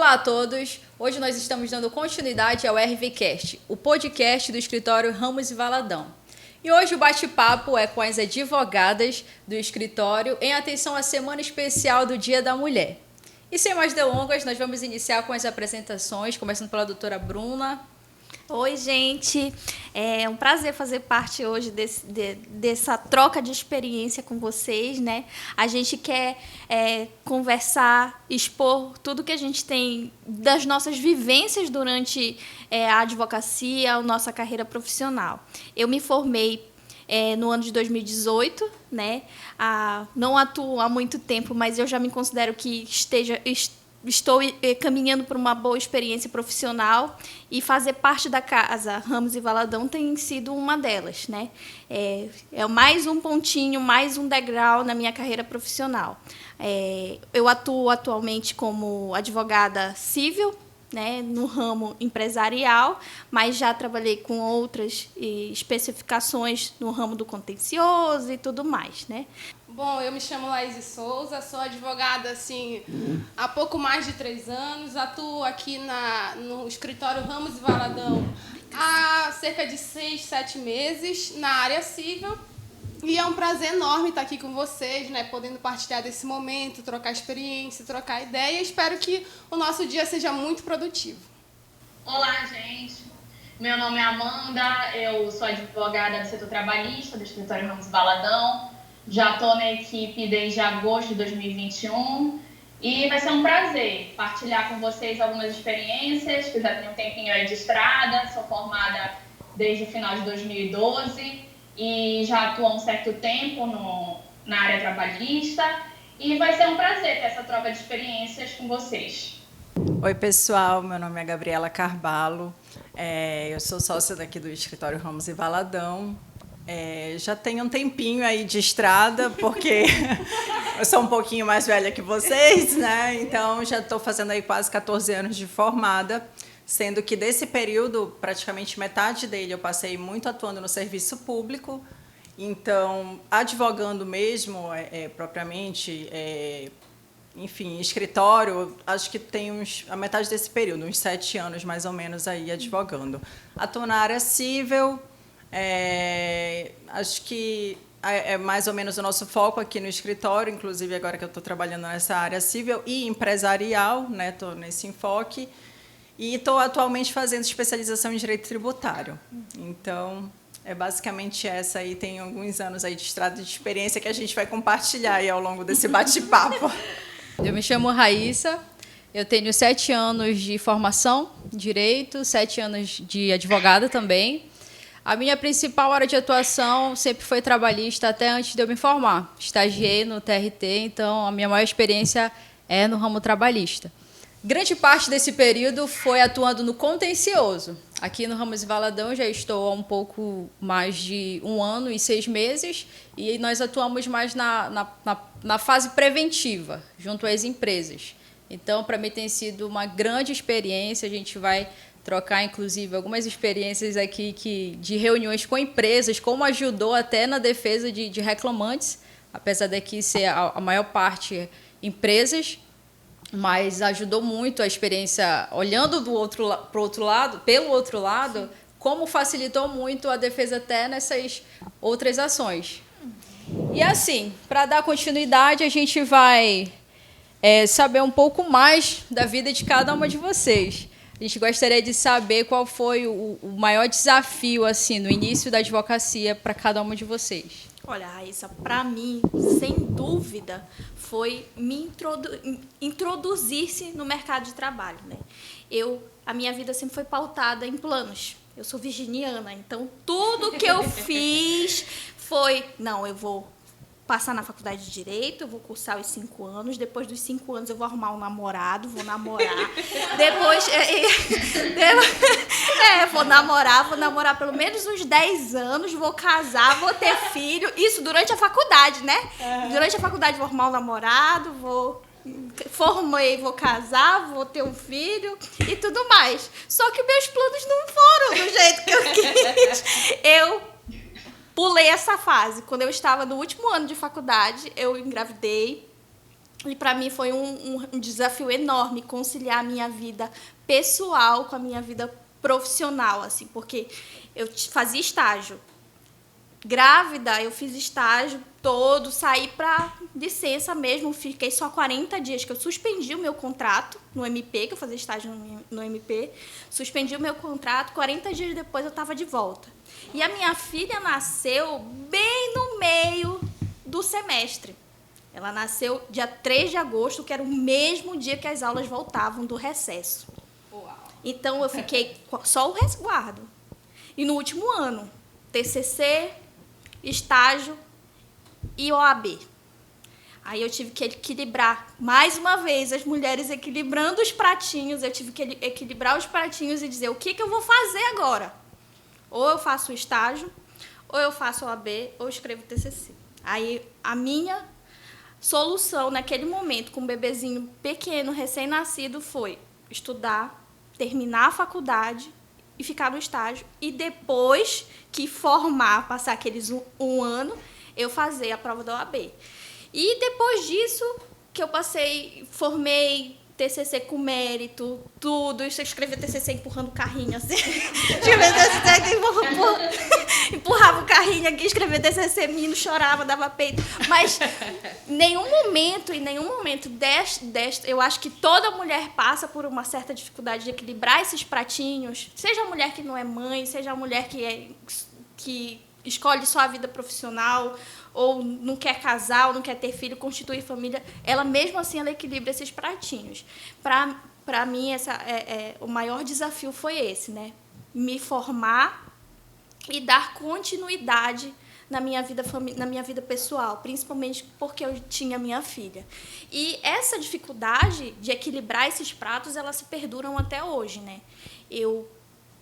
Olá a todos! Hoje nós estamos dando continuidade ao RVCast, o podcast do escritório Ramos e Valadão. E hoje o bate-papo é com as advogadas do escritório em atenção à semana especial do Dia da Mulher. E sem mais delongas, nós vamos iniciar com as apresentações, começando pela doutora Bruna. Oi, gente. É um prazer fazer parte hoje dessa troca de experiência com vocês, né? A gente quer conversar, expor tudo que a gente tem das nossas vivências durante a advocacia, a nossa carreira profissional. Eu me formei no ano de 2018, né? Não atuo há muito tempo, mas eu já me considero que estou caminhando por uma boa experiência profissional e fazer parte da casa Ramos e Valadão tem sido uma delas, né? É mais um pontinho, mais um degrau na minha carreira profissional. Eu atuo atualmente como advogada civil, né, no ramo empresarial, mas já trabalhei com outras especificações no ramo do contencioso e tudo mais, né? Bom, eu me chamo Laís Souza, sou advogada assim, há pouco mais de 3 anos, atuo aqui no escritório Ramos e Valadão há cerca de 6, 7 meses na área civil. E é um prazer enorme estar aqui com vocês, né, podendo partilhar desse momento, trocar experiência, trocar ideia. Espero que o nosso dia seja muito produtivo. Olá, gente. Meu nome é Amanda, eu sou advogada do setor trabalhista do escritório Ramos e Valadão. Já estou na equipe desde agosto de 2021 e vai ser um prazer partilhar com vocês algumas experiências, que já tenho um tempinho aí de estrada, sou formada desde o final de 2012 e já atuo há um certo tempo na área trabalhista e vai ser um prazer ter essa troca de experiências com vocês. Oi, pessoal, meu nome é Gabriela Carvalho, eu sou sócia daqui do escritório Ramos e Valadão. Já tenho um tempinho aí de estrada, porque eu sou um pouquinho mais velha que vocês, né? Então, já estou fazendo aí quase 14 anos de formada, sendo que desse período, praticamente metade dele, eu passei muito atuando no serviço público. Então, advogando mesmo, propriamente, enfim, escritório, acho que tem a metade desse período, uns 7 anos mais ou menos aí advogando. Atuo na área civil. Acho que é mais ou menos o nosso foco aqui no escritório, inclusive agora que eu estou trabalhando nessa área civil e empresarial, né? Estou nesse enfoque e estou atualmente fazendo especialização em direito tributário. Então, basicamente essa aí, tem alguns anos aí de estrada de experiência que a gente vai compartilhar aí ao longo desse bate-papo. Eu me chamo Raíssa, eu tenho 7 anos de formação em direito, 7 anos de advogada também. A minha principal área de atuação sempre foi trabalhista, até antes de eu me formar. Estagiei no TRT, então a minha maior experiência é no ramo trabalhista. Grande parte desse período foi atuando no contencioso. Aqui no Ramos e Valadão já estou há um pouco mais de 1 ano e 6 meses e nós atuamos mais na fase preventiva, junto às empresas. Então, para mim tem sido uma grande experiência, a gente vai trocar, inclusive, algumas experiências aqui de reuniões com empresas, como ajudou até na defesa de reclamantes, apesar daqui ser a maior parte empresas, mas ajudou muito a experiência, olhando pelo outro lado, como facilitou muito a defesa até nessas outras ações. E assim, para dar continuidade, a gente vai saber um pouco mais da vida de cada uma de vocês. A gente gostaria de saber qual foi o maior desafio assim, no início da advocacia para cada uma de vocês. Olha, Raíssa, para mim, sem dúvida, foi me introduzir-se no mercado de trabalho, né? A minha vida sempre foi pautada em planos. Eu sou virginiana, então tudo que eu fiz foi, não, eu vou passar na faculdade de Direito, eu vou cursar os 5 anos, depois dos 5 anos eu vou arrumar um namorado, vou namorar, depois vou namorar pelo menos uns 10 anos, vou casar, vou ter filho, isso durante a faculdade, né? Durante a faculdade vou arrumar um namorado, formei, vou casar, vou ter um filho e tudo mais. Só que meus planos não foram do jeito que eu quis. Eu pulei essa fase. Quando eu estava no último ano de faculdade, eu engravidei. E para mim foi um desafio enorme conciliar a minha vida pessoal com a minha vida profissional, assim, porque eu fazia estágio. Grávida, eu fiz estágio todo, saí para licença mesmo, fiquei só 40 dias, que eu suspendi o meu contrato no MP, que eu fazia estágio no MP, suspendi o meu contrato, 40 dias depois eu estava de volta. E a minha filha nasceu bem no meio do semestre. Ela nasceu dia 3 de agosto, que era o mesmo dia que as aulas voltavam do recesso. Uau. Então, eu fiquei só o resguardo. E no último ano, TCC, estágio e OAB. Aí eu tive que equilibrar, mais uma vez, as mulheres equilibrando os pratinhos. Eu tive que equilibrar os pratinhos e dizer o que eu vou fazer agora. Ou eu faço o estágio, ou eu faço OAB, ou eu escrevo TCC. Aí a minha solução naquele momento, com um bebezinho pequeno, recém-nascido, foi estudar, terminar a faculdade e ficar no estágio. E depois que formar, passar aqueles um ano, eu fazer a prova da OAB. E depois disso, que eu formei TCC com mérito, tudo. Eu escrevi TCC empurrando o carrinho, assim. Escrevi TCC aqui, empurrava o carrinho aqui, escrevi TCC, menino chorava, dava peito. Mas em nenhum momento eu acho que toda mulher passa por uma certa dificuldade de equilibrar esses pratinhos. Seja a mulher que não é mãe, seja a mulher que escolhe só a vida profissional, ou não quer casar, ou não quer ter filho, constituir família, ela mesmo assim ela equilibra esses pratinhos. Para mim, o maior desafio foi esse, né? Me formar e dar continuidade na minha vida pessoal, principalmente porque eu tinha minha filha. E essa dificuldade de equilibrar esses pratos, elas se perduram até hoje, né? Eu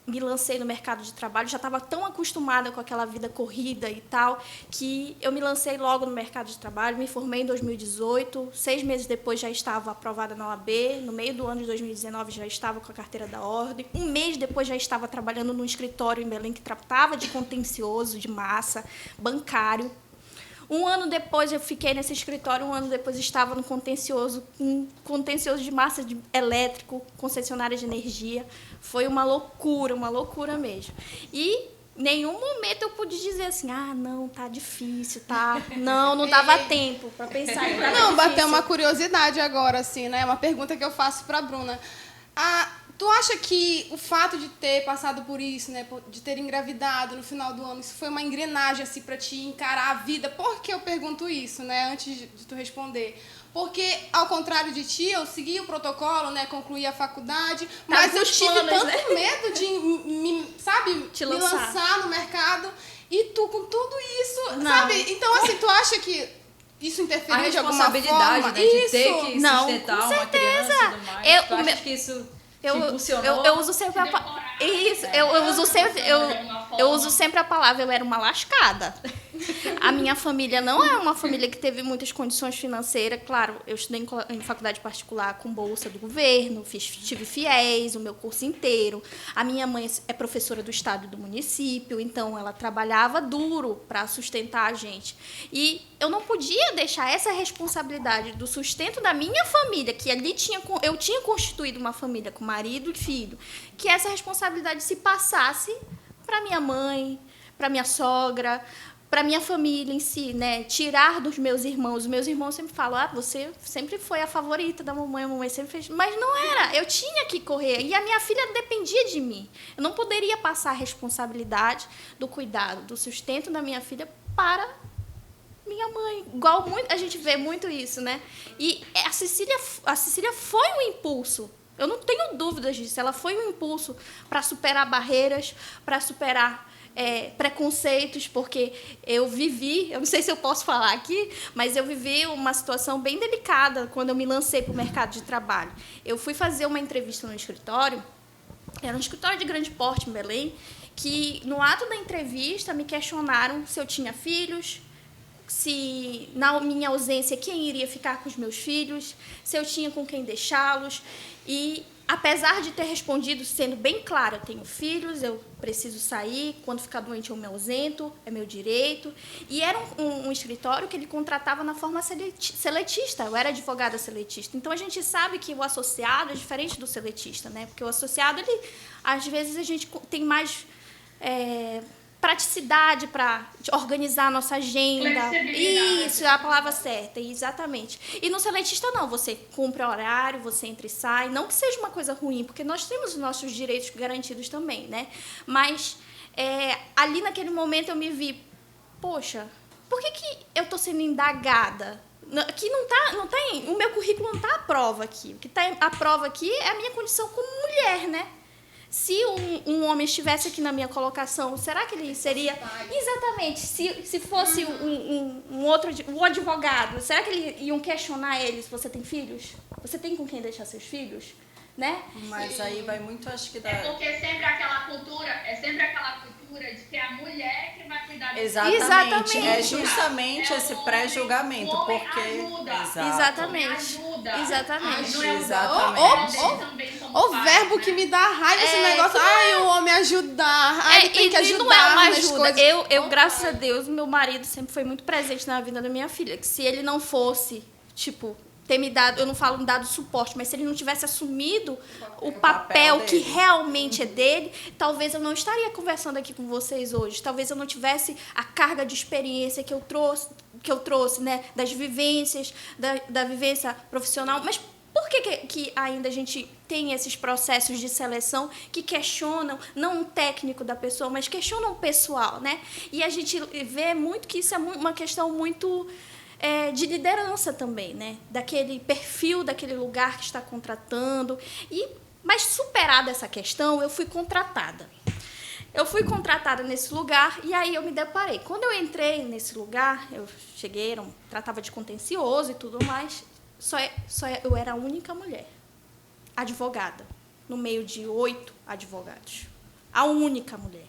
me lancei no mercado de trabalho, já estava tão acostumada com aquela vida corrida e tal, que eu me lancei logo no mercado de trabalho, me formei em 2018, 6 meses depois já estava aprovada na OAB, no meio do ano de 2019 já estava com a carteira da ordem, um mês depois já estava trabalhando num escritório em Belém que tratava de contencioso, de massa, bancário. Um ano depois eu fiquei nesse escritório, um ano depois estava no contencioso de massa elétrico, concessionária de energia. Foi uma loucura mesmo. E em nenhum momento eu pude dizer assim, não, tá difícil, tá? Não dava tempo para pensar. Não, bateu uma curiosidade agora, assim, né? Uma pergunta que eu faço para a Bruna. Tu acha que o fato de ter passado por isso, né, de ter engravidado no final do ano, isso foi uma engrenagem assim para te encarar a vida? Por que eu pergunto isso, né, antes de tu responder? Porque, ao contrário de ti, eu segui o protocolo, né, concluí a faculdade, mas eu tive tanto medo de me lançar no mercado, e tu com tudo isso, sabe? Então, assim, tu acha que isso interferiu de alguma forma? A responsabilidade, né, de ter que sustentar uma criança e tudo mais. Tu acha que isso eu uso sempre a palavra. Isso, eu uso sempre a palavra, eu era uma lascada. A minha família não é uma família que teve muitas condições financeiras. Claro, eu estudei em faculdade particular com bolsa do governo, tive fiéis, o meu curso inteiro. A minha mãe é professora do estado e do município, então ela trabalhava duro para sustentar a gente. E eu não podia deixar essa responsabilidade do sustento da minha família, que ali eu tinha constituído uma família com marido e filho, que essa responsabilidade se passasse para minha mãe, para minha sogra, para minha família em si, né? Tirar dos meus irmãos. Os meus irmãos sempre falam, você sempre foi a favorita da mamãe, a mamãe sempre fez. Mas não era, eu tinha que correr. E a minha filha dependia de mim. Eu não poderia passar a responsabilidade do cuidado, do sustento da minha filha para minha mãe. Igual a gente vê muito isso, né? E a Cecília foi um impulso. Eu não tenho dúvidas disso. Ela foi um impulso para superar barreiras, para superar preconceitos, porque eu não sei se eu posso falar aqui, mas eu vivi uma situação bem delicada quando eu me lancei para o mercado de trabalho. Eu fui fazer uma entrevista no escritório, era um escritório de grande porte em Belém, que no ato da entrevista me questionaram se eu tinha filhos, se na minha ausência quem iria ficar com os meus filhos, se eu tinha com quem deixá-los. E apesar de ter respondido sendo bem clara, eu tenho filhos, eu preciso sair, quando ficar doente eu me ausento, é meu direito. E era um escritório que ele contratava na forma seletista, eu era advogada seletista. Então, a gente sabe que o associado é diferente do seletista, né? Porque o associado, ele, às vezes, a gente tem mais praticidade para organizar a nossa agenda. Isso, é a palavra certa, exatamente. E no seletista não, você cumpre o horário, você entra e sai, não que seja uma coisa ruim, porque nós temos os nossos direitos garantidos também, né? Mas ali naquele momento eu me vi, poxa, por que eu estou sendo indagada? Aqui não tem, o meu currículo não está à prova aqui. O que está à prova aqui é a minha condição como mulher, né? Se um homem estivesse aqui na minha colocação, será que ele seria... Exatamente. Se fosse um advogado, será que iam questionar ele se você tem filhos? Você tem com quem deixar seus filhos? Né? Mas aí vai muito, acho que... É porque é sempre aquela cultura de que é a mulher que vai cuidar do Exatamente. É justamente esse pré-julgamento, homem porque... ajuda. Exatamente. O verbo que me dá raiva esse negócio. Ai, o homem ajudar. Ai, ele tem que ajudar. Não é uma nas ajuda. Coisas. Eu, graças a Deus, meu marido sempre foi muito presente na vida da minha filha. Que se ele não fosse, tipo, ter me dado, eu não falo me dado suporte, mas se ele não tivesse assumido o papel que realmente é dele, talvez eu não estaria conversando aqui com vocês hoje. Talvez eu não tivesse a carga de experiência que eu trouxe, né, das vivências, da vivência profissional. Mas por que ainda a gente tem esses processos de seleção que questionam, não o técnico da pessoa, mas questionam o pessoal, né? E a gente vê muito que isso é uma questão muito... de liderança também, né? Daquele perfil, daquele lugar que está contratando. Mas superada essa questão, eu fui contratada. Eu fui contratada nesse lugar e aí eu me deparei. Quando eu entrei nesse lugar, eu cheguei, tratava de contencioso e tudo mais, eu era a única mulher advogada, no meio de 8 advogados. A única mulher.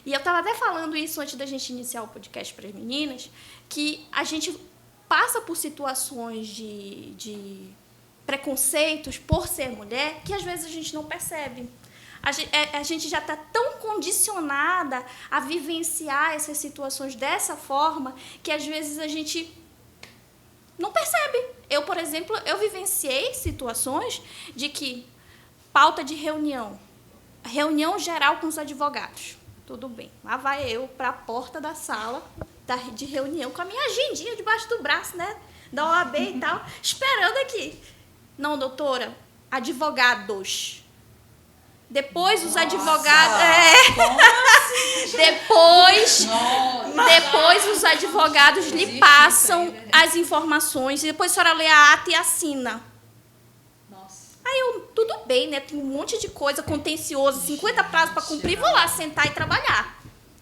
E eu estava até falando isso antes da gente iniciar o podcast para as meninas, que a gente passa por situações de preconceitos por ser mulher que às vezes a gente não percebe. A gente já está tão condicionada a vivenciar essas situações dessa forma que às vezes a gente não percebe. Eu, por exemplo, eu vivenciei situações de que pauta de reunião geral com os advogados. Tudo bem. Lá vai eu para a porta da sala de reunião com a minha agendinha debaixo do braço, né? Da OAB e tal, esperando aqui. Não, doutora, advogados. Depois os advogados... Como assim, depois os advogados lhe passam as informações e depois a senhora lê a ata e assina. Aí eu, tudo bem, né? Tem um monte de coisa contencioso, 50 prazos para cumprir, vou lá sentar e trabalhar.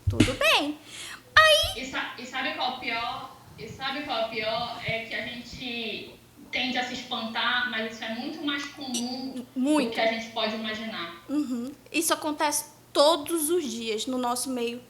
Tudo bem. Aí... E sabe qual é o pior? É que a gente tende a se espantar, mas isso é muito mais comum do que a gente pode imaginar. Uhum. Isso acontece todos os dias no nosso meio.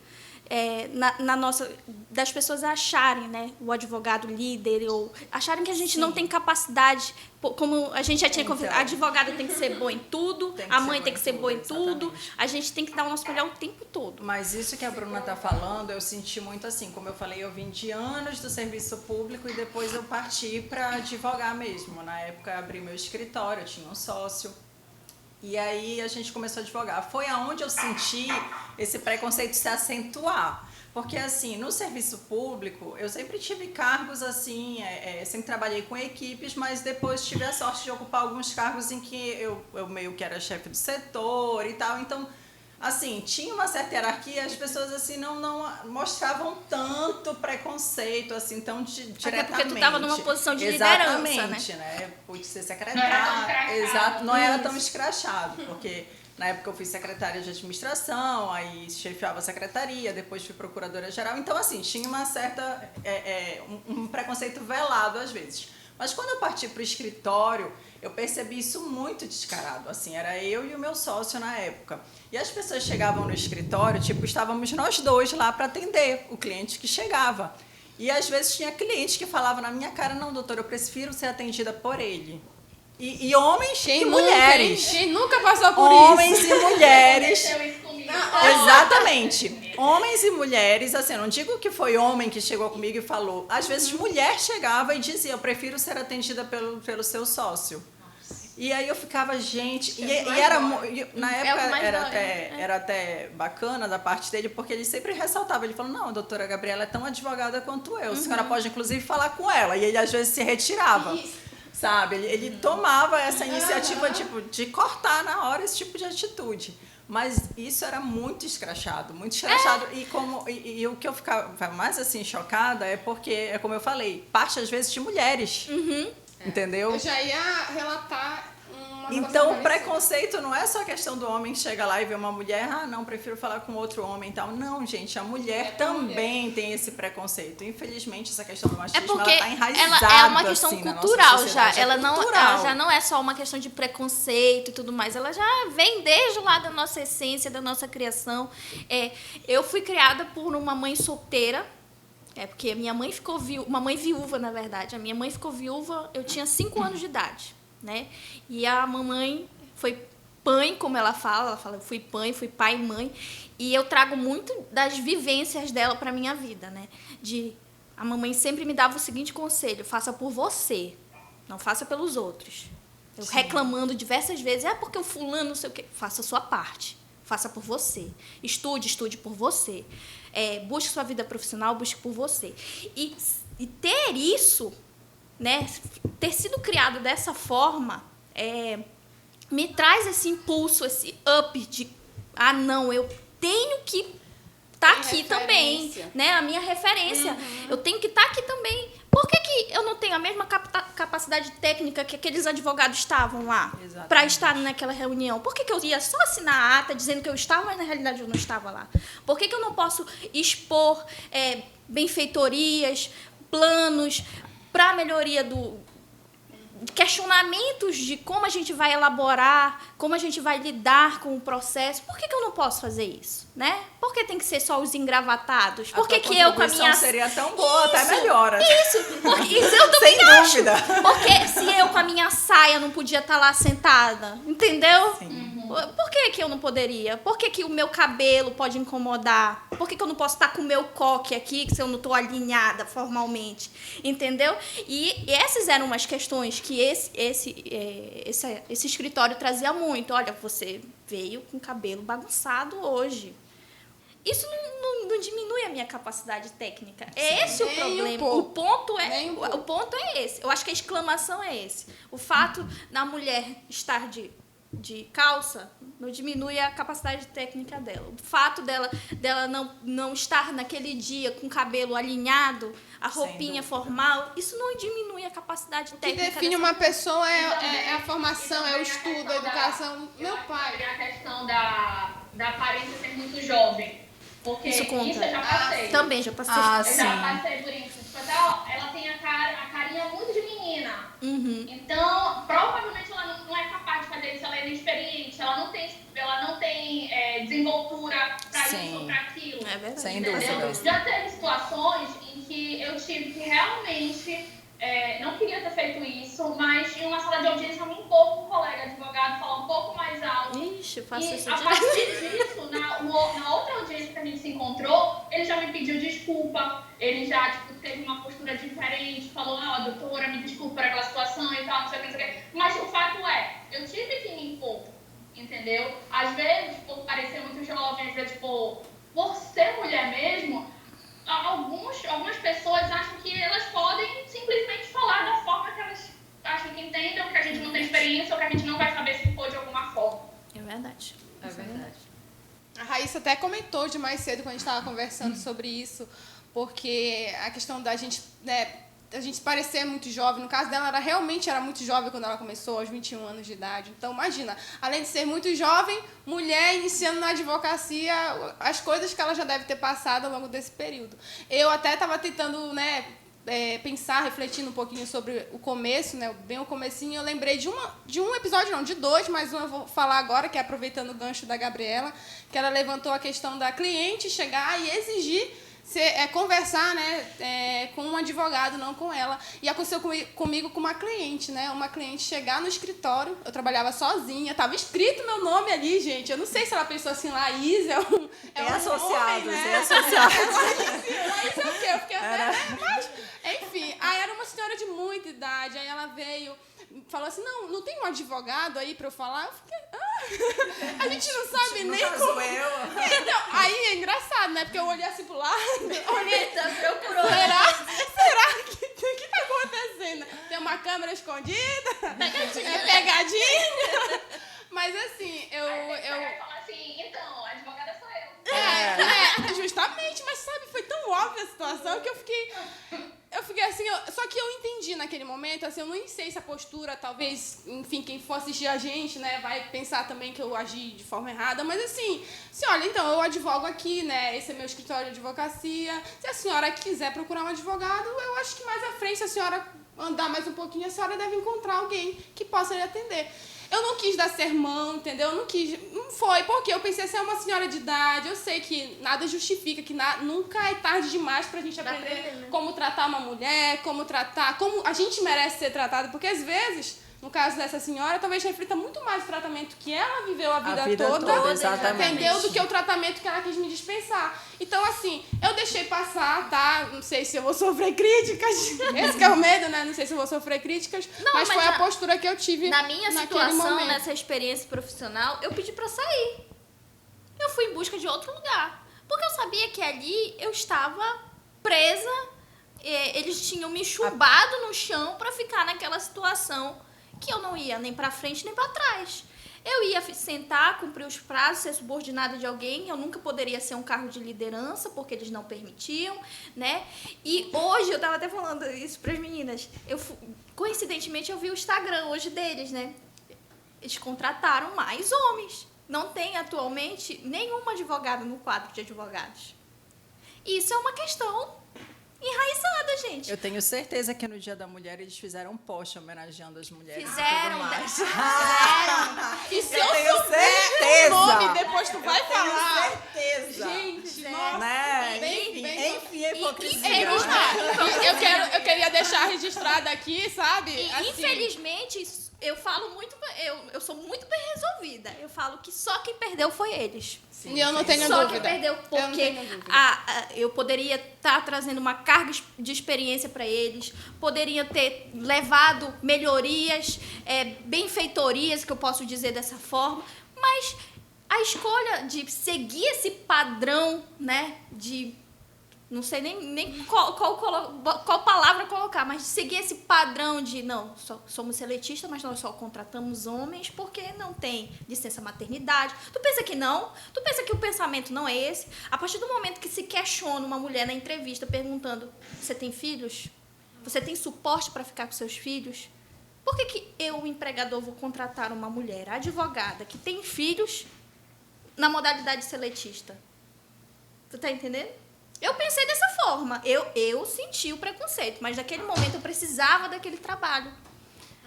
Das pessoas acharem, né, o advogado líder, ou acharem que a gente não tem capacidade, como a gente já tinha conversado, a advogada tem que ser boa em tudo, a mãe tem que ser boa em tudo, a gente tem que dar o nosso melhor o tempo todo. Mas isso que a Bruna está falando, eu senti muito assim, como eu falei, eu vim de anos do serviço público e depois eu parti para advogar mesmo. Na época eu abri meu escritório, eu tinha um sócio. E aí a gente começou a advogar. Foi aonde eu senti esse preconceito se acentuar. Porque, assim, no serviço público, eu sempre tive cargos, assim, sempre trabalhei com equipes, mas depois tive a sorte de ocupar alguns cargos em que eu meio que era chefe do setor e tal. Então, assim, tinha uma certa hierarquia, as pessoas, assim, não mostravam tanto preconceito, assim, tão diretamente. Até porque tu estava numa posição de liderança, né? Exatamente, né? Pude ser secretária. Exato, não era tão escrachado, porque na época eu fui secretária de administração, aí chefiava a secretaria, depois fui procuradora-geral. Então, assim, tinha uma certa... um preconceito velado, às vezes. Mas quando eu parti para o escritório, eu percebi isso muito descarado, assim, era eu e o meu sócio na época. E as pessoas chegavam no escritório, tipo, estávamos nós dois lá para atender o cliente que chegava. E às vezes tinha cliente que falava na minha cara, não, doutor, eu prefiro ser atendida por ele. E homens Quem e nunca, mulheres. hein? Quem nunca passou por Homens isso? e mulheres. Aconteceu isso comigo. Exatamente. Homens e mulheres, assim, eu não digo que foi homem que chegou comigo e falou. Às vezes mulher chegava e dizia, eu prefiro ser atendida pelo seu sócio. E aí eu ficava, gente, na época era até bacana da parte dele, porque ele sempre ressaltava, ele falou, não, a doutora Gabriela é tão advogada quanto eu, a senhora pode inclusive falar com ela, e ele às vezes se retirava, sabe, ele tomava essa iniciativa tipo, de cortar na hora esse tipo de atitude, mas isso era muito escrachado, e o que eu ficava mais assim chocada é porque, é como eu falei, parte às vezes de mulheres. Entendeu? Eu já ia relatar uma Então, o coisa preconceito não é só a questão do homem que chega lá e vê uma mulher, não, prefiro falar com outro homem e tal. Não, gente, a mulher também tem esse preconceito. Infelizmente, essa questão do machismo, porque ela tá enraizada, ela é uma questão assim, cultural na já. nossa Ela cultural. já não é só uma questão de preconceito e tudo mais. Ela já vem desde lá da nossa essência, da nossa criação. Eu fui criada por uma mãe solteira. Porque minha mãe ficou viúva, uma mãe viúva, na verdade. A minha mãe ficou viúva, eu tinha 5 anos de idade, né? E a mamãe foi mãe, como ela fala, eu fui pai e mãe. E eu trago muito das vivências dela para minha vida, né? A mamãe sempre me dava o seguinte conselho, faça por você, não faça pelos outros. Eu reclamando diversas vezes, porque o fulano não sei o quê. Faça a sua parte, faça por você. Estude por você. Busque sua vida profissional, busque por você. E ter isso, né, ter sido criado dessa forma, me traz esse impulso, esse up de, não, eu tenho que estar aqui também, né, a minha referência. Eu tenho que estar aqui também. Por que eu não tenho a mesma capacidade técnica que aqueles advogados estavam lá para estar naquela reunião? Por que eu ia só assinar a ata dizendo que eu estava, mas na realidade eu não estava lá? Por que eu não posso expor benfeitorias, planos para a melhoria questionamentos de como a gente vai elaborar, como a gente vai lidar com o processo? Por que eu não posso fazer isso, né? Por que tem que ser só os engravatados? Por que eu com a minha... seria tão boa, até melhor. Isso eu também Sem acho. dúvida. Porque se eu com a minha saia não podia estar lá sentada, entendeu? Sim. Por que eu não poderia? Por que o meu cabelo pode incomodar? Por que eu não posso estar com o meu coque aqui, se eu não estou alinhada formalmente? Entendeu? E essas eram umas questões que esse escritório trazia muito. Olha, você veio com o cabelo bagunçado hoje. Isso não diminui a minha capacidade técnica. É esse o problema. O ponto é esse. Eu acho que a exclamação é esse. O fato da mulher estar de calça não diminui a capacidade técnica dela. O fato dela não estar naquele dia com o cabelo alinhado, a roupinha formal, isso não diminui a capacidade técnica. O que define uma pessoa é a formação, é o estudo, a educação. Meu pai. A questão da aparência ser muito jovem. Porque isso eu já passei. Também já passei. Eu já passei por isso. Tipo, ela tem a carinha muito de menina. Então, provavelmente ela não é capaz de fazer isso, ela é inexperiente, ela não tem desenvoltura para isso ou para aquilo. É verdade. Sem dúvida. Já teve situações em que eu tive que realmente, não queria ter feito isso, mas em uma sala de audiência eu me impor com um colega advogado, falar um pouco mais alto. Ixi, eu faço isso E a partir disso, na outra audiência que a gente se encontrou, ele já me pediu desculpa, ele já teve uma postura diferente, falou, doutora, me desculpa por aquela situação e tal, não sei o que. Mas o fato eu tive que me impor, entendeu? Às vezes, por parecer muito jovem, às vezes, por ser mulher mesmo, algumas pessoas acham que elas podem simplesmente falar da forma que elas acham que entendem, ou que a gente não tem experiência, ou que a gente não vai saber se for de alguma forma. É verdade. É verdade. A Raíssa até comentou de mais cedo quando a gente estava conversando sobre isso, porque a questão da gente, a gente parecer muito jovem, no caso dela, ela realmente era muito jovem quando ela começou, aos 21 anos de idade. Então, imagina, além de ser muito jovem, mulher iniciando na advocacia, as coisas que ela já deve ter passado ao longo desse período. Eu até estava tentando, pensar, refletindo um pouquinho sobre o começo, bem o comecinho, eu lembrei de um episódio, não, de 2, mas um eu vou falar agora, que é aproveitando o gancho da Gabriela, que ela levantou a questão da cliente chegar e exigir conversar, né, com um advogado, não com ela. E aconteceu comigo com uma cliente, né? Uma cliente chegar no escritório, eu trabalhava sozinha, tava escrito meu nome ali, gente. Eu não sei se ela pensou assim, Laís é um associados, homem, né? é associados. Laís é o quê? Eu fiquei até, né? Mas, enfim, aí era uma senhora de muita idade, aí ela veio, falou assim, não tem um advogado aí pra eu falar? Eu fiquei, a gente não sabe nem como... Então, aí é engraçado, né? Porque eu olhei assim pro lado, olhei, procurou. será que tá acontecendo? Tem uma câmera escondida? É pegadinha? Mas assim, eu vai falar assim, então, a advogada sou eu. justamente, mas sabe, foi tão óbvia a situação que eu fiquei assim, só que eu entendi naquele momento, assim, eu nem sei se a postura, talvez, enfim, quem for assistir a gente, né, vai pensar também que eu agi de forma errada, mas assim, olha, então, eu advogo aqui, né, esse é meu escritório de advocacia, se a senhora quiser procurar um advogado, eu acho que mais à frente, se a senhora andar mais um pouquinho, a senhora deve encontrar alguém que possa lhe atender. Eu não quis dar sermão, entendeu? Não foi, porque eu pensei assim, é uma senhora de idade, eu sei que nada justifica, que nunca é tarde demais pra gente aprender como tratar uma mulher, como a gente merece ser tratada, porque às vezes, no caso dessa senhora, talvez reflita muito mais o tratamento que ela viveu a vida toda, exatamente. entendeu? Do que o tratamento que ela quis me dispensar. Então, assim, eu deixei passar, tá? Não sei se eu vou sofrer críticas. Esse que é o medo, né? Não sei se eu vou sofrer críticas. Mas foi a postura que eu tive na minha situação, momento. nessa experiência profissional, eu pedi pra sair. Eu fui em busca de outro lugar. Porque eu sabia que ali eu estava presa. Eles tinham me chumbado no chão pra ficar naquela situação que eu não ia nem pra frente nem pra trás. Eu ia sentar, cumprir os prazos, ser subordinada de alguém. Eu nunca poderia ser um cargo de liderança, porque eles não permitiam, né? E hoje, eu tava até falando isso pras meninas, coincidentemente eu vi o Instagram hoje deles, né? Eles contrataram mais homens. Não tem atualmente nenhuma advogada no quadro de advogados. Isso é uma questão enraizada, gente. Eu tenho certeza que no Dia da Mulher eles fizeram um post homenageando as mulheres. Fizeram. E se Eu tenho eu souber certeza. o nome, depois tu vai falar. Certeza. Gente, Fizeram. Né? Bem, Enfim, a hipocrisia. eu queria deixar registrado aqui, sabe? E, assim, infelizmente, eu falo muito, eu sou muito bem resolvida. Eu falo que só quem perdeu foi eles. e eu não tenho Só dúvida. quem perdeu, Eu não porque tenho dúvida. eu poderia estar trazendo uma carga de experiência para eles, poderia ter levado melhorias, benfeitorias, que eu posso dizer dessa forma, mas a escolha de seguir esse padrão, né, de... Não sei nem qual palavra colocar, mas seguir esse padrão de, não, somos seletistas, mas nós só contratamos homens porque não tem licença maternidade. Tu pensa que não? Tu pensa que o pensamento não é esse? A partir do momento que se questiona uma mulher na entrevista perguntando, você tem filhos? Você tem suporte para ficar com seus filhos? Por que eu, o empregador, vou contratar uma mulher advogada que tem filhos na modalidade seletista? Tu tá entendendo? Eu pensei dessa forma. Eu senti o preconceito, mas naquele momento eu precisava daquele trabalho.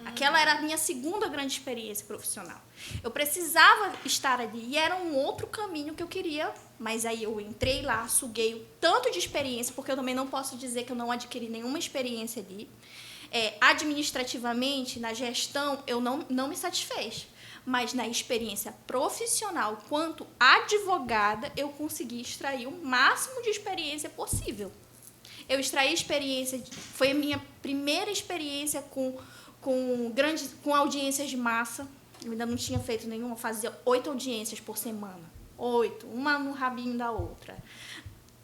Aquela era a minha segunda grande experiência profissional. Eu precisava estar ali e era um outro caminho que eu queria, mas aí eu entrei lá, suguei o tanto de experiência, porque eu também não posso dizer que eu não adquiri nenhuma experiência ali. Administrativamente, na gestão, eu não me satisfez. Mas na experiência profissional, quanto advogada, eu consegui extrair o máximo de experiência possível. Eu extraí experiência, foi a minha primeira experiência com audiências de massa. Eu ainda não tinha feito nenhuma, fazia 8 audiências por semana. 8, uma no rabinho da outra.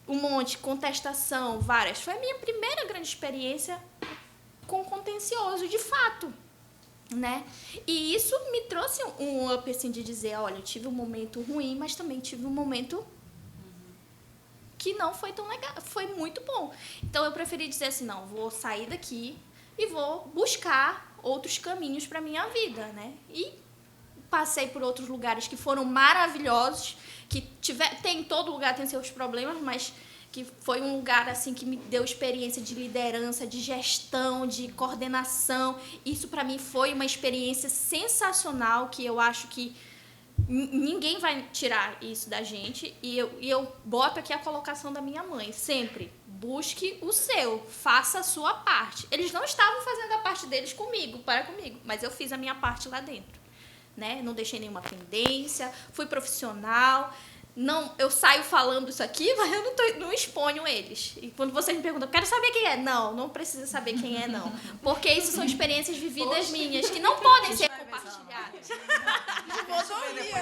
Um monte, contestação, várias. Foi a minha primeira grande experiência com contencioso, de fato. Né? E isso me trouxe um up assim, de dizer, olha, eu tive um momento ruim, mas também tive um momento que não foi tão legal, foi muito bom. Então eu preferi dizer assim, não, vou sair daqui e vou buscar outros caminhos para minha vida, né? E passei por outros lugares que foram maravilhosos, que tem todo lugar tem seus problemas, mas que foi um lugar assim que me deu experiência de liderança, de gestão, de coordenação. Isso para mim foi uma experiência sensacional, que eu acho que Ninguém vai tirar isso da gente. E eu boto aqui a colocação da minha mãe. Sempre, busque o seu. Faça a sua parte. Eles não estavam fazendo a parte deles comigo, mas eu fiz a minha parte lá dentro. Né? Não deixei nenhuma pendência, fui profissional. Não, eu saio falando isso aqui, mas eu não exponho eles. E quando vocês me perguntam, quero saber quem é. Não precisa saber quem é, não. Porque isso são experiências vividas minhas, que não podem ser compartilhadas. Não vou dormir.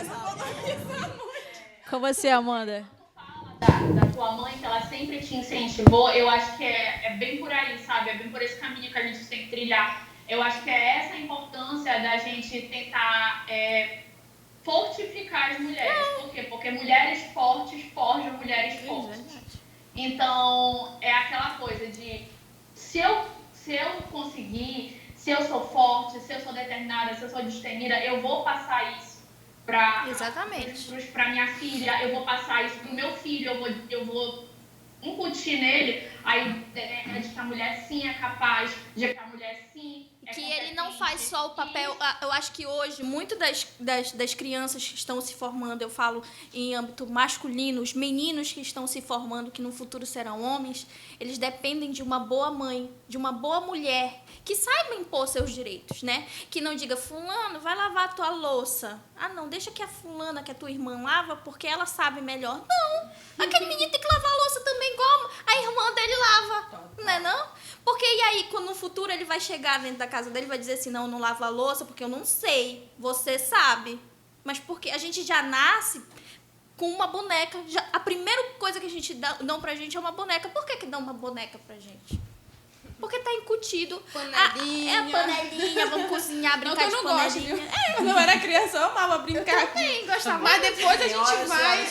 Com você, Amanda. Da tua mãe, que ela sempre te incentivou, eu acho que é bem por aí, sabe? É bem por esse caminho que a gente tem que trilhar. Eu acho que é essa a importância da gente tentar fortificar as mulheres. Por quê? Porque mulheres fortes forjam mulheres fortes. Então, é aquela coisa de se eu conseguir, se eu sou forte, se eu sou determinada, se eu sou destemida, eu vou passar isso para minha filha, eu vou passar isso pro meu filho, eu vou incutir nele a ideia de que a mulher sim é capaz, de que a mulher sim é que ele não faz só o papel. Eu acho que hoje, muito das crianças que estão se formando, eu falo em âmbito masculino, os meninos que estão se formando, que no futuro serão homens, eles dependem de uma boa mãe, de uma boa mulher, que saiba impor seus direitos, né? Que não diga, fulano, vai lavar a tua louça. Ah, não, deixa que a fulana, que a tua irmã lava, porque ela sabe melhor. Não, aquele menino tem que lavar a louça também, igual a irmã dele lava, não é não? Porque e aí, quando no futuro ele vai chegar dentro da casa dele e vai dizer assim, não, eu não lavo a louça porque eu não sei, você sabe. Mas porque a gente já nasce com uma boneca, a primeira coisa que a gente dão pra gente é uma boneca. Por que dão uma boneca pra gente? Porque tá incutido. Panelinha. A panelinha, vamos cozinhar, brincar de panelinha. Quando eu era criança, eu amava brincar Eu também gostava. Mas depois a gente vai...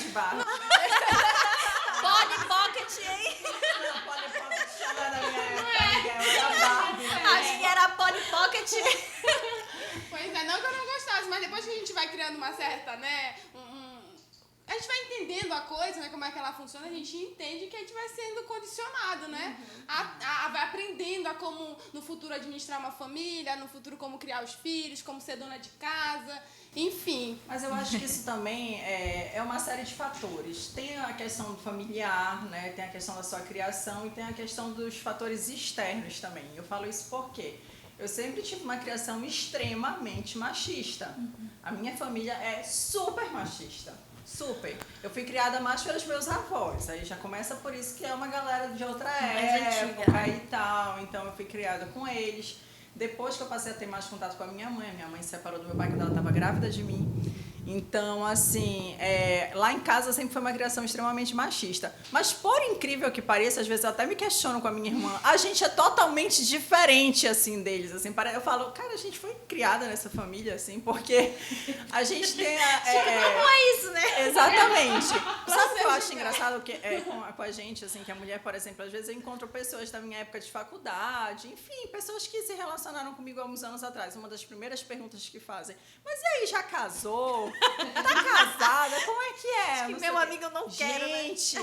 Polly Pocket, hein? Acho que era Polly Pocket. Pois é, não que eu não gostasse, mas depois que a gente vai criando uma certa, né, a gente vai entendendo a coisa, né, como é que ela funciona, a gente entende que a gente vai sendo condicionado, né, vai aprendendo a como no futuro administrar uma família, no futuro como criar os filhos, como ser dona de casa, enfim. Mas eu acho que isso também é uma série de fatores. Tem a questão do familiar, né, tem a questão da sua criação e tem a questão dos fatores externos também. Eu falo isso porque eu sempre tive uma criação extremamente machista. A minha família é super machista. Super. Eu fui criada mais pelos meus avós. Aí já começa por isso que é uma galera de outra época e tal. Então eu fui criada com eles. Depois que eu passei a ter mais contato com a minha mãe se separou do meu pai quando ela estava grávida de mim. Então, assim, lá em casa sempre foi uma criação extremamente machista. Mas, por incrível que pareça, às vezes eu até me questiono com a minha irmã, a gente é totalmente diferente, assim, deles. Assim, eu falo, cara, a gente foi criada nessa família, assim, porque a gente tem... Como é isso, né? Exatamente. Sabe o que eu acho engraçado com a gente, assim, que a mulher, por exemplo, às vezes eu encontro pessoas da minha época de faculdade, enfim, pessoas que se relacionaram comigo há uns anos atrás. Uma das primeiras perguntas que fazem, mas e aí, já casou? Tá casada? Como é que é? Acho que meu amigo não quer, né? Gente,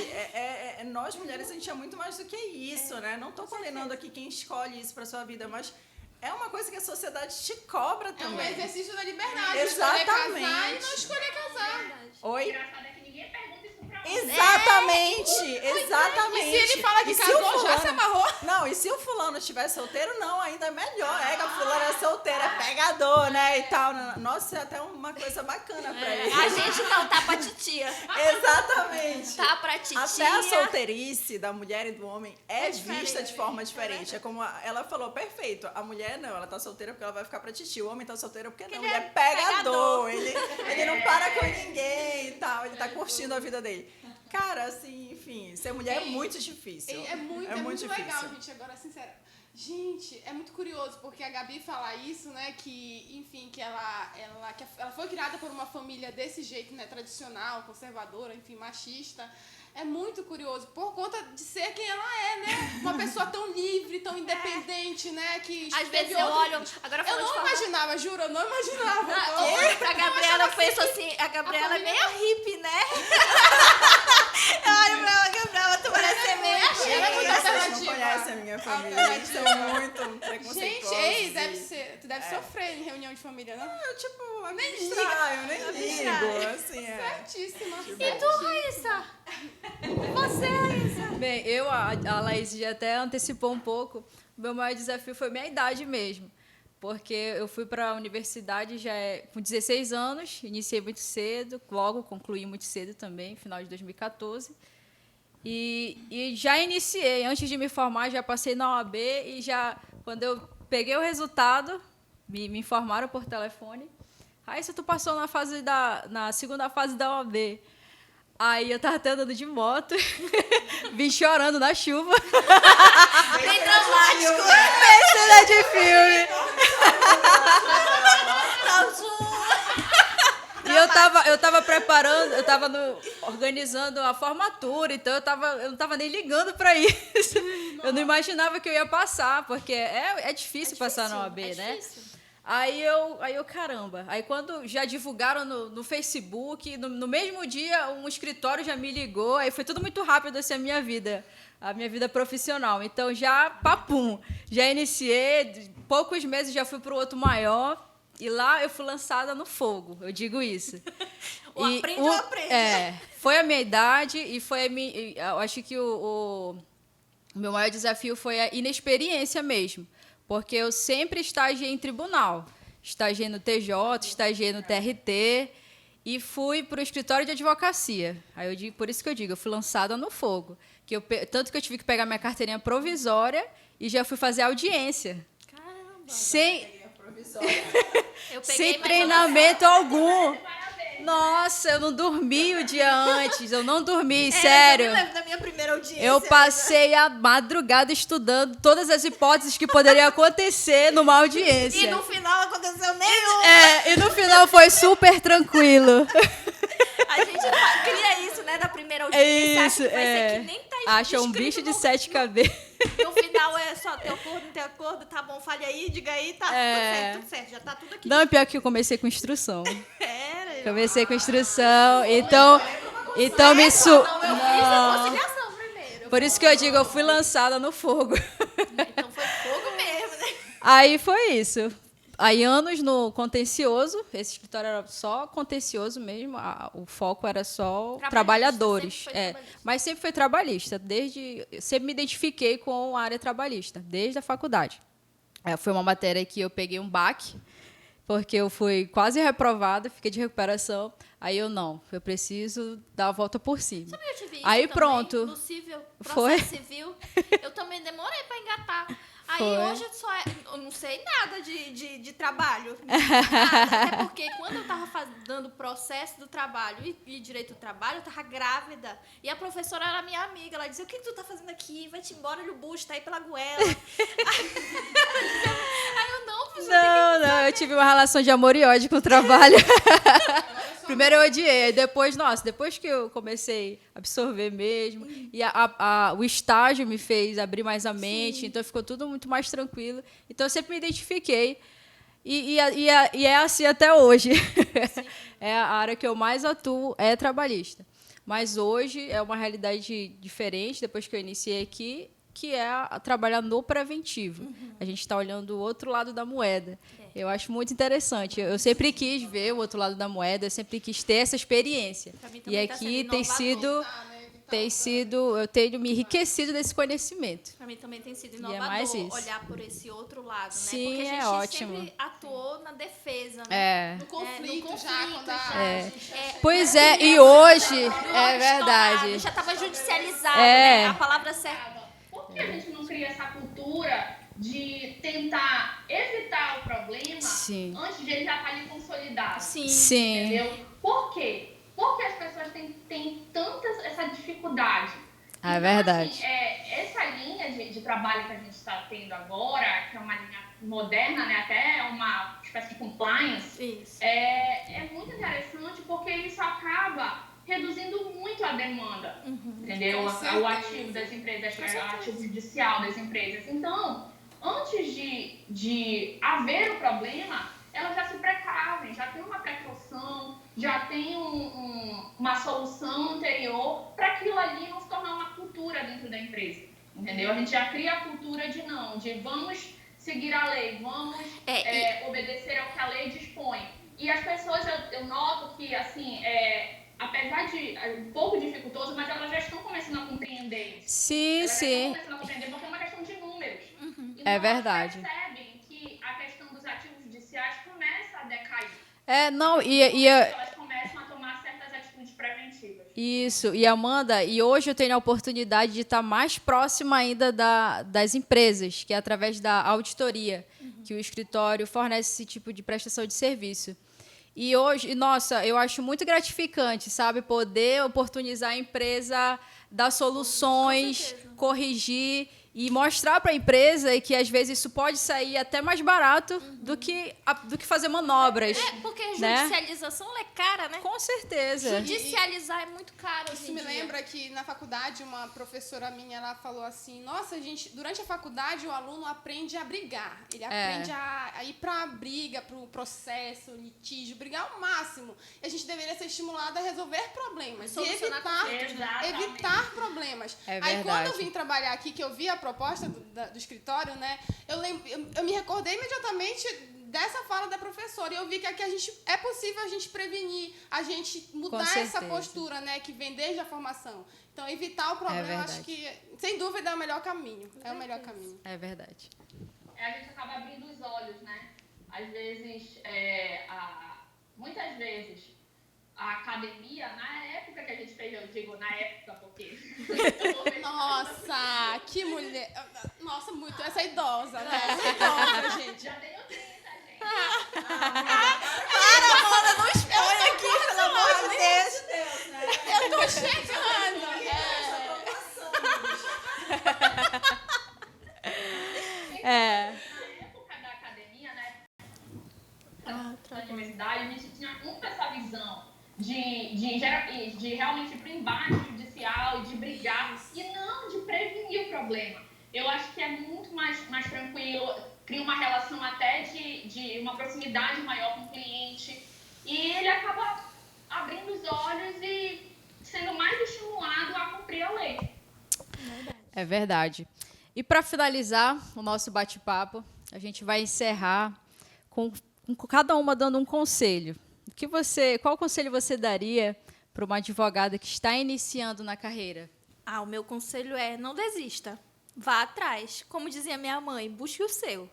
nós mulheres, a gente é muito mais do que isso, né? Não tô condenando aqui quem escolhe isso pra sua vida, mas é uma coisa que a sociedade te cobra também. É um exercício da liberdade. Exatamente. Escolher casar e não escolher casar. Oi? Engraçado é que ninguém pergunta isso pra mim. Exatamente. E se ele fala que casou, já se amarrou? Não, e se o fulano estiver solteiro, não, ainda é melhor. Que a fulana é solteira, é pegador, né, e tal. Nossa, é até uma coisa bacana pra ele. A gente não tá pra titia. Exatamente. Tá pra titia. Até a solteirice da mulher e do homem é diferente. vista de forma diferente. É como ela falou, perfeito. A mulher não, ela tá solteira porque ela vai ficar pra titia. O homem tá solteiro porque não, ele é pegador. Ele não para com ninguém e tal. Ele tá curtindo a vida dele. Cara, assim, enfim, ser mulher é muito difícil. É muito difícil. legal, gente, agora, sincero. Gente, é muito curioso, porque a Gabi fala isso, né, que, enfim, que ela foi criada por uma família desse jeito, né, tradicional, conservadora, enfim, machista. É muito curioso, por conta de ser quem ela é, né? Uma pessoa tão livre, tão independente, né? Que às vezes eu olho... Agora eu não imaginava, juro, eu não imaginava. Eu olho pra Gabriela e penso assim, a Gabriela é meio hippie, né? Eu olho pra Gabriela, tu parece ser meio hippie. Ela é muito Vocês não alternativa. conhecem a minha minha família. Eles são muito preconceituosos. Gente, ei, tu deve sofrer em reunião de família, não? Eu, tipo, administrar, eu nem ligo, assim, Certíssima. E tu, Raíssa? Você, Raíssa? Bem, a Laís já até antecipou um pouco. O meu maior desafio foi minha idade mesmo. Porque eu fui para a universidade com 16 anos, iniciei muito cedo, logo concluí muito cedo também, final de 2014. E já iniciei, antes de me formar, já passei na OAB e quando eu peguei o resultado, me informaram por telefone. Raíssa, tu passou na segunda fase da OAB. Aí eu tava até andando de moto, vim chorando na chuva. Bem dramático. Bem cena de filme. E eu tava preparando, organizando a formatura, então eu não tava nem ligando para isso. Eu não imaginava que eu ia passar, porque é difícil passar na OAB, né? Difícil. Aí eu, caramba. Aí quando já divulgaram no Facebook, no mesmo dia um escritório já me ligou, aí foi tudo muito rápido assim a minha vida profissional. Então já iniciei, poucos meses já fui para o outro maior, e lá eu fui lançada no fogo, eu digo isso. Aprende. Foi a minha idade e eu acho que o meu maior desafio foi a inexperiência mesmo. Porque eu sempre estagiei em tribunal. Estagiei no TJ, estagiei no TRT e fui para o escritório de advocacia. Por isso que eu digo, eu fui lançada no fogo. Tanto que eu tive que pegar minha carteirinha provisória e já fui fazer audiência. Caramba. Sem Eu peguei, mas treinamento algum. Nossa, eu não dormi o dia antes. Eu não dormi, sério. Eu me lembro da minha primeira audiência. Eu passei a madrugada estudando todas as hipóteses que poderiam acontecer numa audiência. E no final não aconteceu nenhum. E no final foi super tranquilo. A gente cria isso, né, na primeira audiência. Isso, acha que vai ser que nem tá Acha um escrito bicho de no- 7 cabeças. No final é só ter acordo, não ter acordo, tá bom, fale aí, diga aí, tá tudo certo, já tá tudo aqui. Não, pior que eu comecei com instrução. Era, Comecei com instrução, então me su... Não, eu fiz a conciliação primeiro. Por isso que eu digo, eu fui lançada no fogo. Então foi fogo mesmo, né? Aí foi isso. Aí anos no contencioso, esse escritório era só contencioso mesmo, o foco era só trabalhadores. Sempre foi trabalhista. Mas sempre foi trabalhista, sempre me identifiquei com a área trabalhista, desde a faculdade. Foi uma matéria que eu peguei um baque, porque eu fui quase reprovada, fiquei de recuperação. Aí eu preciso dar a volta por cima. Sabe que eu tive isso Aí também, pronto. no civil, Foi. processo civil, eu também demorei para engatar. Aí Foi. hoje eu não sei nada de trabalho. Nada. Até porque quando eu tava dando o processo do trabalho e direito do trabalho, eu tava grávida. E a professora era minha amiga. Ela dizia, o que tu tá fazendo aqui? Vai-te embora, olha o bucho, tá aí pela goela. Aí eu, não, professora, Não, eu tive uma relação de amor e ódio com o trabalho. Primeiro eu odiei, depois que eu comecei a absorver mesmo, e o estágio me fez abrir mais a mente, então ficou tudo muito mais tranquilo. Então eu sempre me identifiquei, e é assim até hoje. É a área que eu mais atuo, é trabalhista. Mas hoje é uma realidade diferente, depois que eu iniciei aqui, que é trabalhar no preventivo. A gente está olhando o outro lado da moeda. Eu acho muito interessante. Eu sempre quis ver o outro lado da moeda, eu sempre quis ter essa experiência. Pra mim E também tá aqui sendo eu tenho me enriquecido desse conhecimento. Pra mim também tem sido é inovador mais isso. olhar por esse outro lado, Sim, né? Porque a é gente ótimo. sempre atuou na defesa, né? No conflito, no já, quando a já. gente Pois é, e hoje é Estourado, verdade. já estava judicializado, É. né? A palavra certa. Por que a gente não cria essa cultura de tentar evitar o problema Sim. antes de ele já estar ali consolidado? Sim. Entendeu? Por quê? Porque as pessoas têm tanta essa dificuldade. É Então, verdade. assim, essa linha de trabalho que a gente está tendo agora, que é uma linha moderna, né? Até uma espécie de compliance, Isso. é muito interessante porque isso acaba reduzindo muito a demanda, entendeu? Com certeza. O ativo das empresas, o ativo judicial das empresas. Então, antes de haver o problema, elas já se precavem, já tem uma precaução, já tem uma solução anterior para aquilo ali não se tornar uma cultura dentro da empresa. entendeu? A gente já cria a cultura de não, de vamos seguir a lei, vamos obedecer ao que a lei dispõe. E as pessoas, eu noto que, assim, apesar de um pouco dificultoso, mas elas já estão começando a compreender isso. Sim, Elas sim. já estão começando a compreender porque é uma questão de números. E É verdade. elas percebem que a questão dos ativos judiciais começa a decair. Não, Elas começam a tomar certas atitudes preventivas. Isso, e Amanda, e hoje eu tenho a oportunidade de estar mais próxima ainda das empresas, que é através da auditoria, que o escritório fornece esse tipo de prestação de serviço. E hoje, nossa, eu acho muito gratificante, sabe, poder oportunizar a empresa, dar soluções, corrigir e mostrar para a empresa que às vezes isso pode sair até mais barato do que fazer manobras. Porque a né? judicialização ela é cara, né? Com certeza. Judicializar é muito caro hoje Isso em me dia. lembra que na faculdade uma professora minha, ela falou assim, nossa, gente, durante a faculdade o aluno aprende a brigar. Ele aprende a ir pra briga, pro processo, litígio, brigar ao máximo. E a gente deveria ser estimulado a resolver problemas e evitar problemas. Aí quando eu vim trabalhar aqui, que eu vi a proposta do escritório, né, eu me recordei imediatamente dessa fala da professora, e eu vi que aqui é possível a gente prevenir, a gente mudar essa postura, né, que vem desde a formação. Então, evitar o problema, acho que, sem dúvida, é o melhor caminho. É o melhor caminho. É verdade. A gente acaba abrindo os olhos, né? Às vezes, muitas vezes, a academia, na época que a gente fez, eu digo na época, porque... Nossa, que mulher... Nossa, muito. Essa é idosa, né? Essa é idosa, gente. Já tenho 30, gente. Para, Amanda, não expõe aqui, pelo amor de Deus. Eu tô chegando. Na época da academia, né? Da universidade, a gente tinha muito essa visão de realmente ir para o embate judicial e de brigar, e não de prevenir o problema. Eu acho que é muito mais tranquilo, cria uma relação até de uma proximidade maior com o cliente, e ele acaba abrindo os olhos e sendo mais estimulado a cumprir a lei. É verdade. E para finalizar o nosso bate-papo, a gente vai encerrar com cada uma dando um conselho. Qual conselho você daria para uma advogada que está iniciando na carreira? O meu conselho é não desista. Vá atrás. Como dizia minha mãe, busque o seu.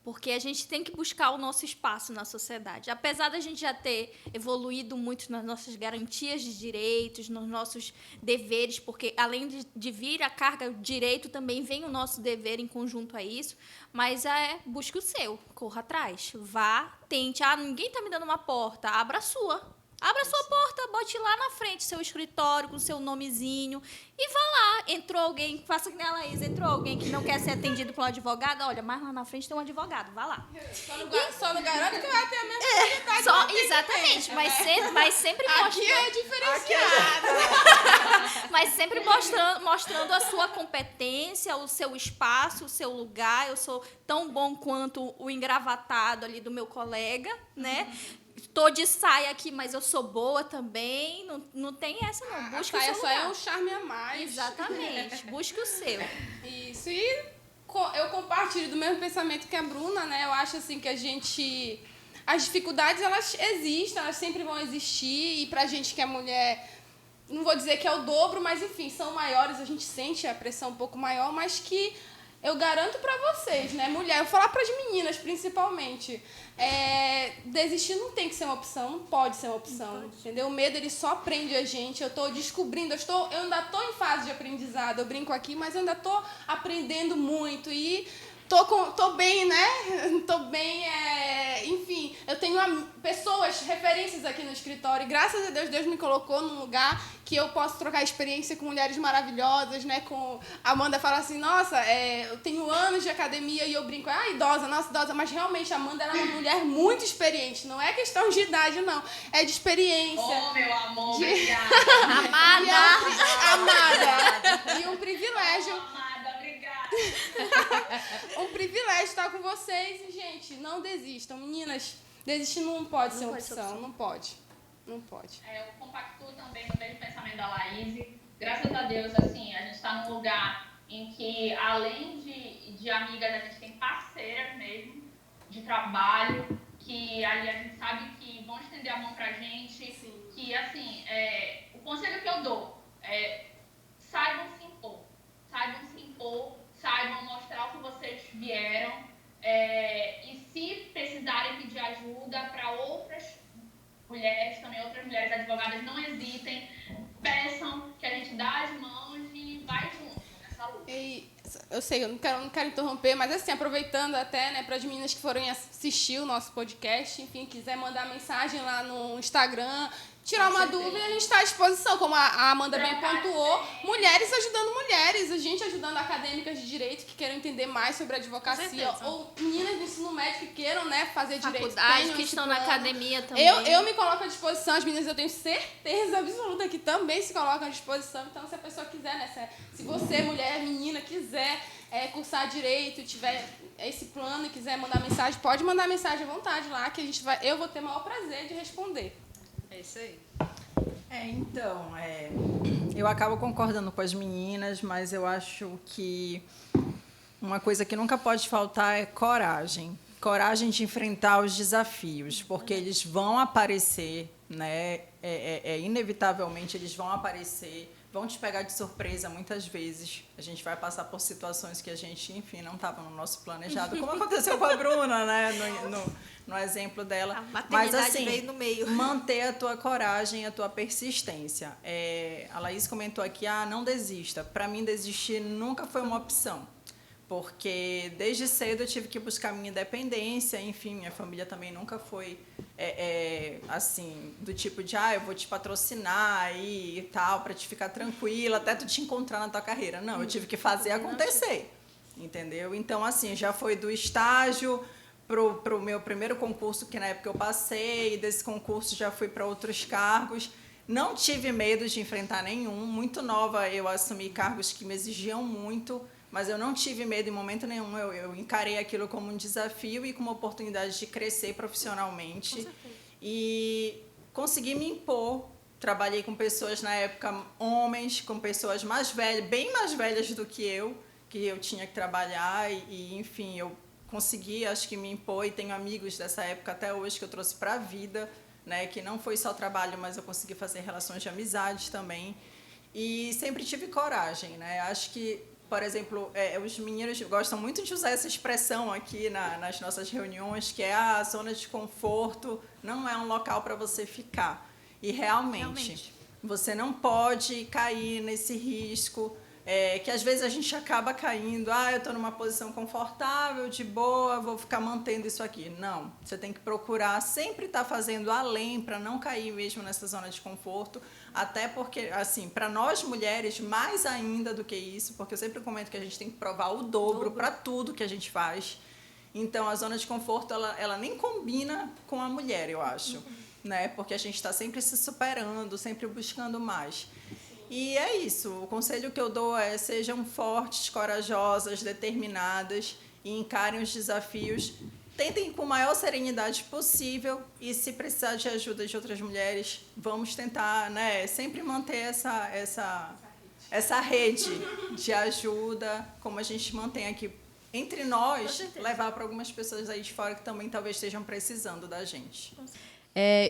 Porque a gente tem que buscar o nosso espaço na sociedade. Apesar da gente já ter evoluído muito nas nossas garantias de direitos, nos nossos deveres, porque além de vir a carga de direito, também vem o nosso dever em conjunto a isso, mas busque o seu, corra atrás, vá, tente. Ninguém está me dando uma porta, abra a sua. Abra a sua porta, bote lá na frente seu escritório com seu nomezinho e vá lá. Entrou alguém, faça que nem a Laís, entrou alguém que não quer ser atendido por um advogado, olha, mais lá na frente tem um advogado, vá lá. Só não garanto que vai ter a mesma qualidade. Exatamente, mas sempre Aqui mostrando, é diferenciado. mas sempre mostrando a sua competência, o seu espaço, o seu lugar. Eu sou tão bom quanto o engravatado ali do meu colega, né? Estou de saia aqui, mas eu sou boa também. Não tem essa, não. Busque o seu Só lugar. é um charme a mais. Exatamente. Busque o seu. Isso. E eu compartilho do mesmo pensamento que a Bruna, né? Eu acho assim que as dificuldades, elas existem, elas sempre vão existir. E pra gente que é mulher, não vou dizer que é o dobro, mas enfim, são maiores. A gente sente a pressão um pouco maior, mas que eu garanto pra vocês, né, mulher, eu vou falar pras meninas principalmente, desistir não tem que ser uma opção, não pode ser uma opção, entendeu? O medo, ele só prende a gente. Eu tô descobrindo, eu ainda tô em fase de aprendizado, eu brinco aqui, mas eu ainda tô aprendendo muito e tô bem, né? Tô bem, enfim, eu tenho pessoas, referências aqui no escritório, e graças a Deus me colocou num lugar que eu posso trocar experiência com mulheres maravilhosas, né? A Amanda fala assim, nossa, eu tenho anos de academia, e eu brinco, idosa, mas realmente a Amanda, ela é uma mulher muito experiente, não é questão de idade, não, é de experiência. Oh, meu amor, obrigada. Amada. E um privilégio. Amada, obrigada. Um privilégio estar com vocês, e, gente, não desistam. Meninas, desistir não pode ser opção, não pode. Não pode. Eu compactuo também no mesmo pensamento da Laís. Graças a Deus, assim, a gente está num lugar em que, além de amigas, a gente tem parceiras mesmo de trabalho, que ali a gente sabe que vão estender a mão pra gente. Sim. Que, assim, o conselho que eu dou é saibam se impor, saibam mostrar o que vocês vieram, e se precisarem pedir ajuda para outras mulheres, também outras mulheres advogadas, não hesitem, peçam, que a gente dá as mãos e vai junto nessa luta. E eu sei, eu não quero interromper, mas assim, aproveitando até, né, para as meninas que forem assistir o nosso podcast, enfim, quiser mandar mensagem lá no Instagram, tirar uma dúvida, a gente está à disposição, como a Amanda bem pontuou, mulheres ajudando mulheres, a gente ajudando acadêmicas de direito que queiram entender mais sobre a advocacia, ou meninas do ensino médio que queiram, né, fazer direito. Faculdade, que estão na academia também. Eu me coloco à disposição, as meninas eu tenho certeza absoluta que também se colocam à disposição, então se a pessoa quiser, né, se você, mulher, menina, quiser cursar direito, tiver esse plano e quiser mandar mensagem, pode mandar mensagem à vontade lá, que eu vou ter o maior prazer de responder. É isso aí. Então, eu acabo concordando com as meninas, mas eu acho que uma coisa que nunca pode faltar é coragem. Coragem de enfrentar os desafios, porque eles vão aparecer, né? Inevitavelmente eles vão aparecer, vão te pegar de surpresa muitas vezes. A gente vai passar por situações que a gente, enfim, não estava no nosso planejado, como aconteceu com a Bruna, né? No exemplo dela. A maternidade, mas assim, veio no meio. Manter a tua coragem, a tua persistência. A Laís comentou aqui, não desista. Para mim, desistir nunca foi uma opção, porque desde cedo eu tive que buscar minha independência, enfim, minha família também nunca foi assim, do tipo de, eu vou te patrocinar aí e tal, para te ficar tranquila, até tu te encontrar na tua carreira. Não, eu tive que fazer acontecer, entendeu? Então, assim, já foi do estágio pro meu primeiro concurso, que na época eu passei, e desse concurso já fui para outros cargos. Não tive medo de enfrentar nenhum. Muito nova eu assumi cargos que me exigiam muito, mas eu não tive medo em momento nenhum. Eu encarei aquilo como um desafio e como uma oportunidade de crescer profissionalmente. E consegui me impor. Trabalhei com pessoas, na época, homens, com pessoas mais velhas, bem mais velhas do que eu tinha que trabalhar. E enfim, eu consegui, acho que me impor, e tenho amigos dessa época até hoje que eu trouxe para a vida, né, que não foi só trabalho, mas eu consegui fazer relações de amizade também. E sempre tive coragem, né? Acho que, por exemplo, os meninos gostam muito de usar essa expressão aqui nas nossas reuniões, que é a zona de conforto não é um local para você ficar. E realmente, você não pode cair nesse risco, que às vezes a gente acaba caindo, eu estou numa posição confortável, de boa, vou ficar mantendo isso aqui. Não, você tem que procurar sempre estar fazendo além para não cair mesmo nessa zona de conforto, até porque, assim, para nós mulheres, mais ainda do que isso, porque eu sempre comento que a gente tem que provar o dobro para tudo que a gente faz. Então, a zona de conforto, ela nem combina com a mulher, eu acho, né? Porque a gente está sempre se superando, sempre buscando mais. E é isso, o conselho que eu dou é: sejam fortes, corajosas, determinadas e encarem os desafios. Tentem com a maior serenidade possível e, se precisar de ajuda de outras mulheres, vamos tentar, né, sempre manter essa rede de ajuda, como a gente mantém aqui entre nós, levar para algumas pessoas aí de fora que também talvez estejam precisando da gente.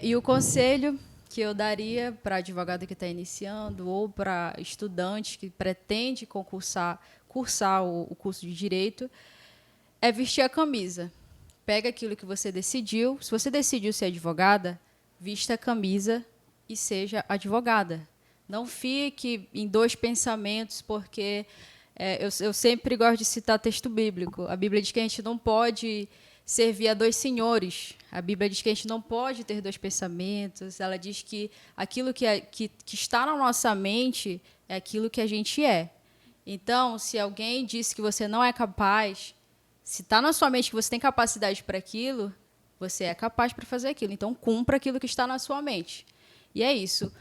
E o conselho que eu daria para advogado que está iniciando ou para estudante que pretende cursar o curso de Direito é vestir a camisa. Pega aquilo que você decidiu. Se você decidiu ser advogada, vista a camisa e seja advogada. Não fique em dois pensamentos, porque eu sempre gosto de citar texto bíblico. A Bíblia diz que a gente não pode servir a dois senhores. A Bíblia diz que a gente não pode ter dois pensamentos. Ela diz que aquilo que está na nossa mente é aquilo que a gente é. Então, se alguém disse que você não é capaz, se está na sua mente que você tem capacidade para aquilo, você é capaz para fazer aquilo. Então, cumpra aquilo que está na sua mente. E é isso.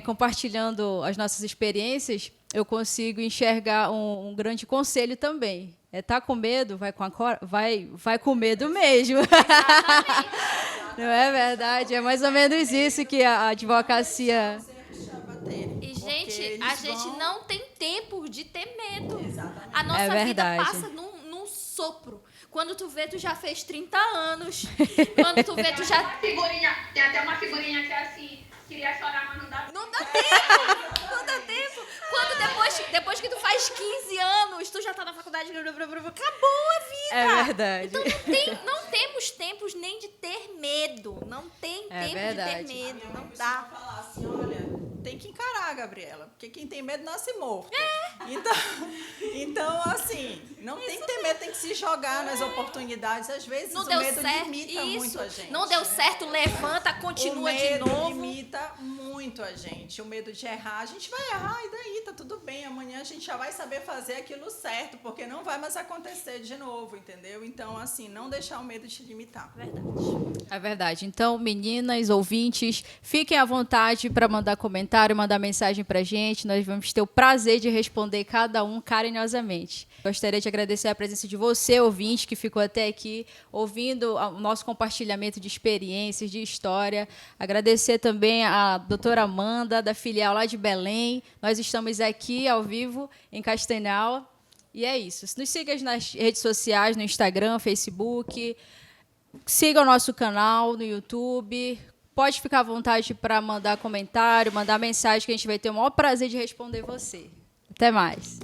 Compartilhando as nossas experiências, eu consigo enxergar um grande conselho também. Tá com medo? Vai com medo mesmo. Não é verdade? É mais ou menos isso que a advocacia... E, gente, a gente não tem tempo de ter medo. nossa vida verdade. passa num sopro. Quando tu vê, tu já fez 30 anos. Quando tu vê, tu já... Tem até uma figurinha que é assim, queria chorar, mas não dá. Não dá tempo! Não dá tempo! Quando depois que tu faz 15 anos, tu já tá na faculdade, acabou a vida! É verdade. Então não temos tempos nem de ter medo. Não tem tempo verdade. de ter medo. Minha Não mãe costuma dá. falar assim, olha, tem que encarar, Gabriela, porque quem tem medo nasce morto. Então, assim, não tem que ter medo, tem que se jogar nas oportunidades. Às vezes Não o deu medo certo. limita muito a gente. Não deu certo, levanta, O continua de medo novo. limita muito a gente. O medo de errar, a gente vai errar e daí tá tudo bem. Amanhã a gente já vai saber fazer aquilo certo, porque não vai mais acontecer de novo, entendeu? Então, assim, não deixar o medo te limitar. Verdade. É verdade. Então, meninas, ouvintes, fiquem à vontade para mandar comentário, mandar mensagem para a gente. Nós vamos ter o prazer de responder cada um carinhosamente. Gostaria de agradecer a presença de você, ouvinte, que ficou até aqui ouvindo o nosso compartilhamento de experiências, de história. Agradecer também a doutora Amanda, da filial lá de Belém. Nós estamos aqui ao vivo em Castanhal. E é isso. Nos siga nas redes sociais, no Instagram, Facebook. Siga o nosso canal no YouTube. Pode ficar à vontade para mandar comentário, mandar mensagem, que a gente vai ter o maior prazer de responder você. Até mais.